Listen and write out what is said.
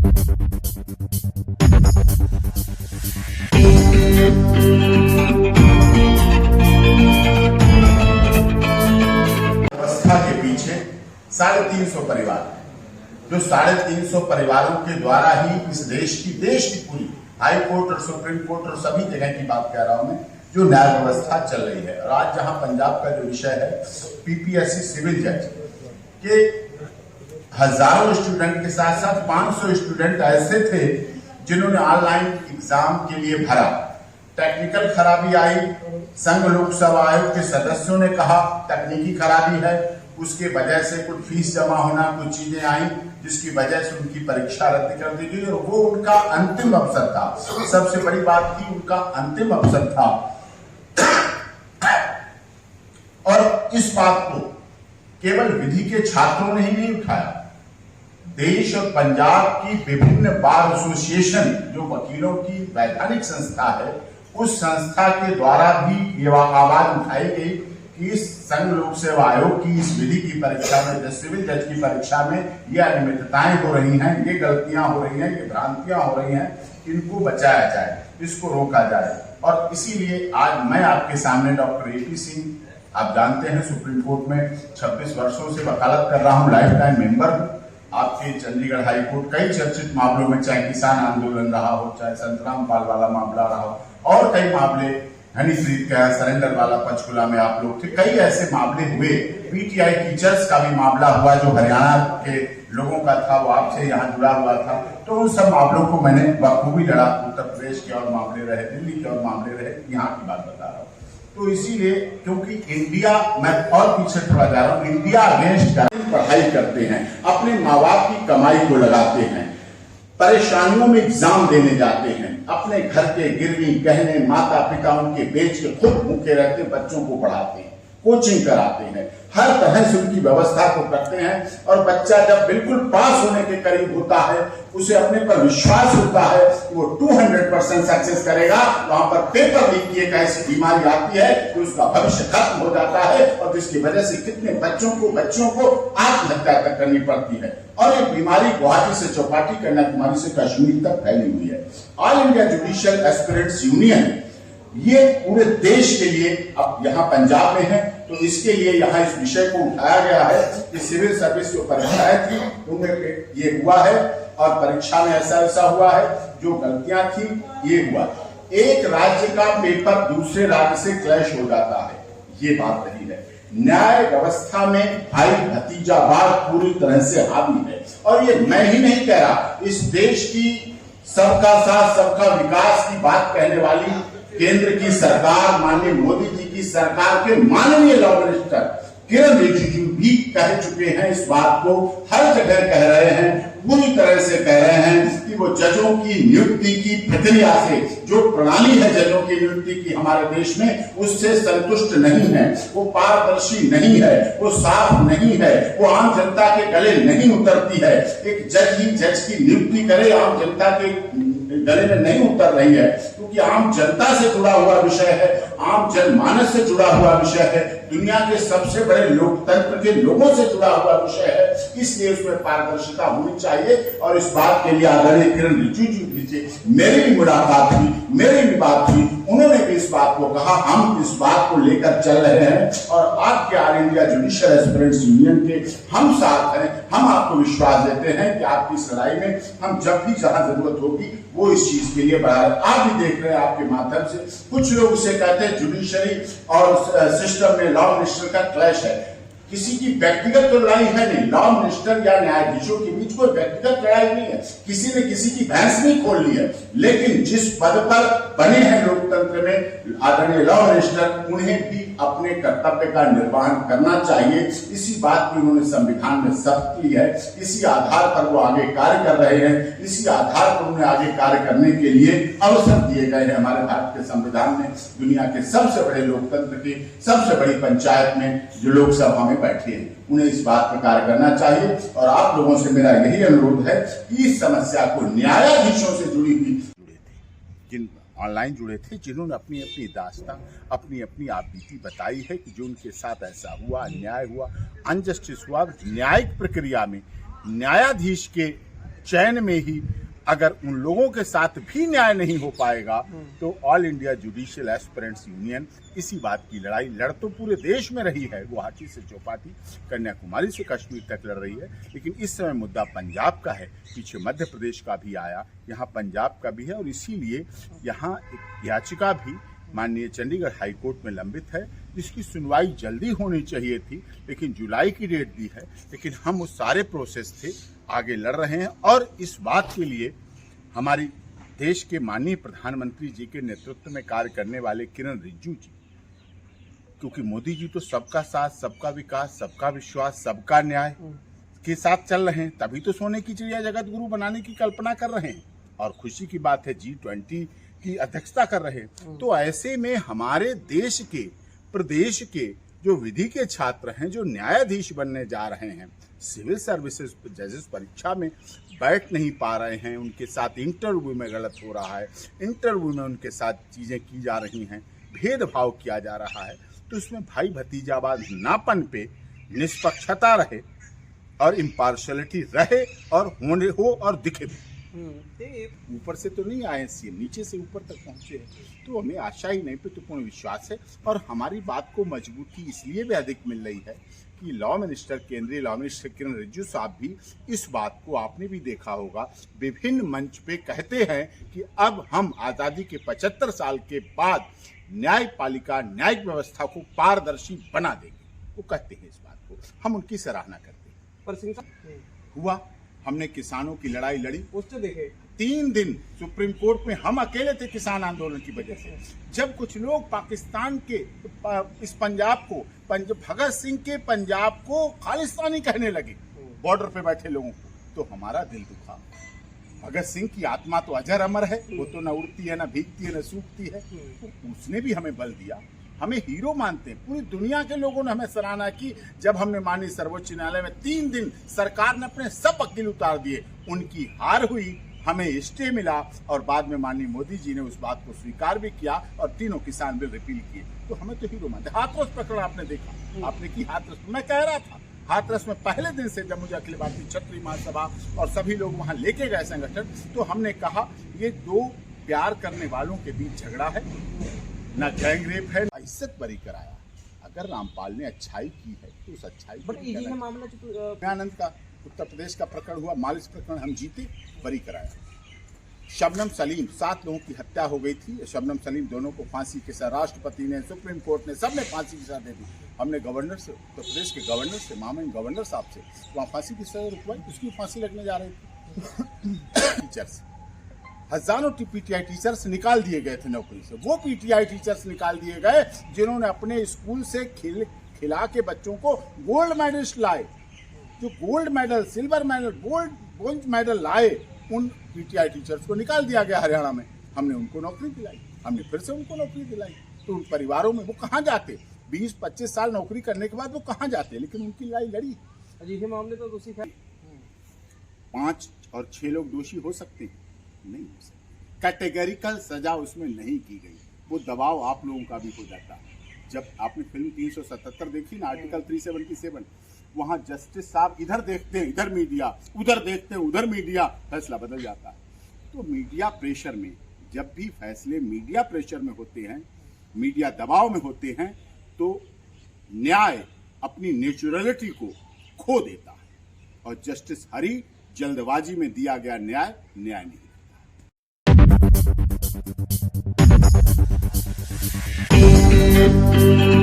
व्यवस्था के पीछे 350 परिवार, जो 350 परिवारों के द्वारा ही इस देश की पूरी हाई कोर्ट और सुप्रीम कोर्ट और सभी जगह की बात कह रहा हूं मैं, जो न्याय व्यवस्था चल रही है। और आज जहां पंजाब का जो विषय है पीपीएससी सिविल जज के हजारों स्टूडेंट के साथ साथ 500 स्टूडेंट ऐसे थे जिन्होंने ऑनलाइन एग्जाम के लिए भरा, टेक्निकल खराबी आई, संघ लोक सेवा आयोग के सदस्यों ने कहा तकनीकी खराबी है, उसके वजह से कुछ फीस जमा होना, कुछ चीजें आई जिसकी वजह से उनकी परीक्षा रद्द कर दी गई और वो उनका अंतिम अवसर था। सबसे बड़ी बात थी उनका अंतिम अवसर था। और इस बात को केवल विधि के छात्रों ने ही नहीं उठाया, देश और पंजाब की विभिन्न बार एसोसिएशन जो वकीलों की वैधानिक संस्था है, उस संस्था के द्वारा भी ये आवाज उठाई गई कि इस संघ लोक सेवा आयोग की इस विधि की परीक्षा में, सिविल जज की परीक्षा में ये अनियमितताएं हो रही हैं, ये गलतियां हो रही हैं, ये भ्रांतियां हो रही हैं, इनको बचाया जाए, इसको रोका जाए। और इसीलिए आज मैं आपके सामने डॉक्टर एपी सिंह, आप जानते हैं सुप्रीम कोर्ट में 26 वर्षों से वकालत कर रहा हूं, लाइफ टाइम मेंबर हूं। आपके चंडीगढ़ हाई कोर्ट कई चर्चित मामलों में, चाहे किसान आंदोलन रहा हो, चाहे संतराम पाल वाला मामला रहा हो, और कई मामले, हनीप्रीत का सरेंडर वाला पंचकुला में आप लोग थे, कई ऐसे मामले हुए। पीटीआई टीचर्स का भी मामला हुआ जो हरियाणा के लोगों का था, वो आपसे यहाँ जुड़ा हुआ था। तो उन सब मामलों को मैंने बखूबी लड़ा। उत्तर प्रदेश के और मामले रहे, दिल्ली के और मामले रहे, यहाँ की बात बता रहा हूँ। तो इसीलिए क्योंकि इंडिया, मैं और पीछे थोड़ा जा रहा हूँ, इंडिया अगेंस्ट पढ़ाई करते हैं, अपने माँ बाप की कमाई को लगाते हैं, परेशानियों में एग्जाम देने जाते हैं, अपने घर के गिरवी गहने माता पिता उनके बेच के खुद भूखे रहते बच्चों को पढ़ाते हैं, कोचिंग कराते हैं, हर तरह से उनकी व्यवस्था को करते हैं। और बच्चा जब बिल्कुल पास होने के करीब होता है, उसे अपने पर विश्वास होता है कि वो 200% सक्सेस करेगा, वहां पर पेपर लीक की एक ऐसी बीमारी आती है कि उसका भविष्य खत्म हो जाता है और जिसकी वजह से कितने बच्चों को आत्महत्या तक करनी पड़ती है। और ये बीमारी गुवाहाटी से चौपाटी, कन्याकुमारी से कश्मीर तक फैली हुई है। All India judicial aspirants union ये पूरे देश के लिए, अब यहाँ पंजाब में है तो इसके लिए यहाँ इस विषय को उठाया गया है कि सिविल सर्विस जो परीक्षाएं थी उनमें ये हुआ है और परीक्षा में ऐसा हुआ है, जो गलतियां थी ये हुआ। एक राज्य का पेपर दूसरे राज्य से क्लैश हो जाता है, ये बात नहीं है। न्याय व्यवस्था में भाई भतीजावाद पूरी तरह से हावी है। और ये मैं ही नहीं कह रहा, इस देश की सबका साथ सबका विकास की बात कहने वाली केंद्र की सरकार, माननीय मोदी जी की सरकार के माननीय लॉ मिनिस्टर किरण रिजिजू भी कह चुके हैं इस बात को, हर जगह कह रहे हैं, पूरी तरह से कह रहे हैं कि वो जजों की नियुक्ति की प्रक्रिया से, जो प्रणाली है जजों की नियुक्ति की हमारे देश में, उससे संतुष्ट नहीं है, वो पारदर्शी नहीं है, वो साफ नहीं है, वो आम जनता के गले नहीं उतरती है। एक जज ही जज की नियुक्ति करे, आम जनता के गले में नहीं उतर रही है, क्योंकि आम जनता से जुड़ा हुआ विषय है, आम जनमानस से जुड़ा हुआ विषय है, दुनिया के सबसे बड़े लोकतंत्र के लोगों से जुड़ा हुआ विषय है, इसलिए उसमें पारदर्शिता होनी चाहिए। और इस बात के लिए आदरणीय किरण रिजिजू जी, मेरी भी मुलाकात हुई, मेरी भी बात हुई, उन्होंने भी इस बात को कहा, हम इस बात को लेकर चल रहे हैं और आपके all India judicial aspirants union के हम साथ हैं। हम आपको विश्वास देते हैं कि आपकी इस लड़ाई में हम जब भी जहां जरूरत होगी वो इस चीज के लिए बढ़ा रहे। आप भी देख रहे हैं आपके माध्यम से, कुछ लोग उसे कहते हैं जुडिशरी और सिस्टम में लॉ मिनिस्टर का क्लैश है। किसी की व्यक्तिगत तो लड़ाई है नहीं, लॉ मिनिस्टर या न्यायाधीशों के बीच कोई व्यक्तिगत लड़ाई नहीं है, किसी ने किसी की भैंस नहीं खोल ली है। लेकिन जिस पद पर बने हैं लोकतंत्र में आदरणीय लॉ मिनिस्टर, उन्हें भी अपने कर्तव्य का निर्वहन करना चाहिए। इसी बात की उन्होंने संविधान में शपथ ली है, इसी आधार पर वो आगे कार्य कर रहे हैं, इसी आधार पर उन्हें आगे कार्य करने के लिए अवसर दिए गए हैं हमारे भारत के संविधान में। दुनिया के सबसे बड़े लोकतंत्र की सबसे बड़ी पंचायत में जो लोकसभा में बैठे हैं, उन्हें इस बात पर कार्य करना चाहिए। और आप लोगों से मेरा यही अनुरोध है कि इस समस्या को न्यायाधीशों से जुड़ी हुई जिन ऑनलाइन जुड़े थे, जिन्होंने अपनी अपनी दास्तां, अपनी अपनी आपबीती बताई है कि जो उनके साथ ऐसा हुआ, अन्याय हुआ, अनजस्टिस हुआ, न्यायिक प्रक्रिया में न्यायाधीश के चयन में ही अगर उन लोगों के साथ भी न्याय नहीं हो पाएगा तो all India judicial aspirants union इसी बात की लड़ाई लड़ तो पूरे देश में रही है, गुवाहाटी से चौपाटी, कन्याकुमारी से कश्मीर तक लड़ रही है, लेकिन इस समय मुद्दा पंजाब का है। पीछे मध्य प्रदेश का भी आया, यहाँ पंजाब का भी है, और इसीलिए यहाँ एक याचिका भी माननीय चंडीगढ़ हाई कोर्ट में लंबित है, जिसकी सुनवाई जल्दी होनी चाहिए थी, लेकिन जुलाई की डेट दी है। लेकिन हम उस सारे प्रोसेस से आगे लड़ रहे हैं, और इस बात के लिए हमारी देश के माननीय प्रधानमंत्री जी के नेतृत्व में कार्य करने वाले किरण रिजिजू जी, क्योंकि मोदी जी तो सबका साथ, सबका विकास, सबका विश्वास, सबका न्याय के साथ चल रहे हैं, तभी तो सोने की चिड़िया जगत गुरु बनाने की कल्पना कर रहे हैं। और खुशी की बात है G20 की अध्यक्षता कर रहे हैं। तो ऐसे में हमारे देश के, प्रदेश के जो विधि के छात्र हैं, जो न्यायाधीश बनने जा रहे हैं, सिविल सर्विसेज जजेस परीक्षा में बैठ नहीं पा रहे हैं, उनके साथ इंटरव्यू में गलत हो रहा है, इंटरव्यू में उनके साथ चीज़ें की जा रही हैं, भेदभाव किया जा रहा है, तो इसमें भाई भतीजावाद नापन पे निष्पक्षता रहे और इम्पार्शलिटी रहे और होने हो और दिखे भी। ऊपर से तो नहीं आए सीएम, नीचे से ऊपर तक पहुंचे हैं, तो हमें आशा ही नहीं पे पूर्ण विश्वास है। और हमारी बात को मजबूती इसलिए भी अधिक मिल रही है कि लॉ मिनिस्टर, केंद्रीय लॉ मिनिस्टर किरण रिजिजू साहब भी इस बात को, आपने भी देखा होगा, विभिन्न मंच पे कहते हैं कि अब हम आज़ादी के 75 साल के बाद न्यायपालिका, न्यायिक व्यवस्था को पारदर्शी बना देंगे। वो कहते हैं इस बात को, हम उनकी सराहना करते हैं। पर सिंह साहब हुआ, हमने किसानों की लड़ाई लड़ी, उससे देखे 3 दिन सुप्रीम कोर्ट में हम अकेले थे किसान आंदोलन की वजह से। जब कुछ लोग पाकिस्तान के इस पंजाब को, भगत सिंह के पंजाब को खालिस्तानी कहने लगे, बॉर्डर पे बैठे लोगों को, तो हमारा दिल दुखा। भगत सिंह की आत्मा तो अजर अमर है, वो तो न उड़ती है, न भीगती है, न सूखती है, तो उसने भी हमें बल दिया, हमें हीरो मानते हैं। पूरी दुनिया के लोगों ने हमें सराहना की जब हमने माननीय सर्वोच्च न्यायालय में 3 दिन सरकार ने अपने सब वकील उतार दिए, उनकी हार हुई, हमें स्टे मिला, और बाद में माननीय मोदी जी ने उस बात को स्वीकार भी किया और तीनों किसान बिल रिपील किए, तो हमें तो हीरो मानते। हाथरस प्रकरण आपने देखा, आपने की हाथरस, मैं कह रहा था हाथरस में पहले दिन से जब मुझे अखिल भारतीय क्षत्रिय महासभा और सभी लोग वहां लेके गए संगठन, तो हमने कहा ये 2 प्यार करने वालों के बीच झगड़ा है, न गैंग रेप है, इज्जत बरी कराया। अगर रामपाल ने अच्छाई की है तो उस अच्छाई पर मामला आनंद का उत्तर प्रदेश का प्रकरण हुआ, मालिश प्रकरण हम जीते, बरी कराया। शबनम सलीम, 7 लोगों की हत्या हो गई थी, शबनम सलीम दोनों को फांसी के साथ, राष्ट्रपति ने, सुप्रीम कोर्ट ने, सबने फांसी की सजा दे दी। हमने गवर्नर से, उत्तर प्रदेश के गवर्नर से, माननीय गवर्नर साहब से वहाँ फांसी की सजा रुकवाई, उसकी फांसी लगने जा रही थी। टीचर्स, हजारों पीटीआई टीचर्स निकाल दिए गए थे नौकरी से। वो पीटीआई टीचर्स निकाल दिए गए जिन्होंने अपने स्कूल से खिला के बच्चों को गोल्ड मेडलिस्ट लाए, जो gold medal, silver medal, gold medal लाए, उन पीटीआई टीचर्स को निकाल दिया गया हरियाणा में। हमने उनको नौकरी दिलाई, हमने फिर से उनको नौकरी दिलाई। तो उन परिवारों में वो कहाँ जाते? 20-25 साल नौकरी करने के बाद वो कहाँ जाते? लेकिन उनकी लड़ाई लड़ी। अजीब मामले तो दोषी 5 और 6 लोग दोषी हो सकते हैं, नहीं हो सकते। कैटेगरिकल सजा उसमें नहीं की गई, वो दबाव आप लोगों का भी हो जाता है। जब आपने फिल्म 377 देखी ना, आर्टिकल 377, वहां जस्टिस साहब इधर देखते हैं, इधर मीडिया, उधर देखते हैं, उधर मीडिया, फैसला बदल जाता है। तो मीडिया प्रेशर में, जब भी फैसले मीडिया प्रेशर में होते हैं, मीडिया दबाव में होते हैं, तो न्याय अपनी नेचुरलिटी को खो देता है। और जस्टिस हरी, जल्दबाजी में दिया गया न्याय नहीं। Thank you.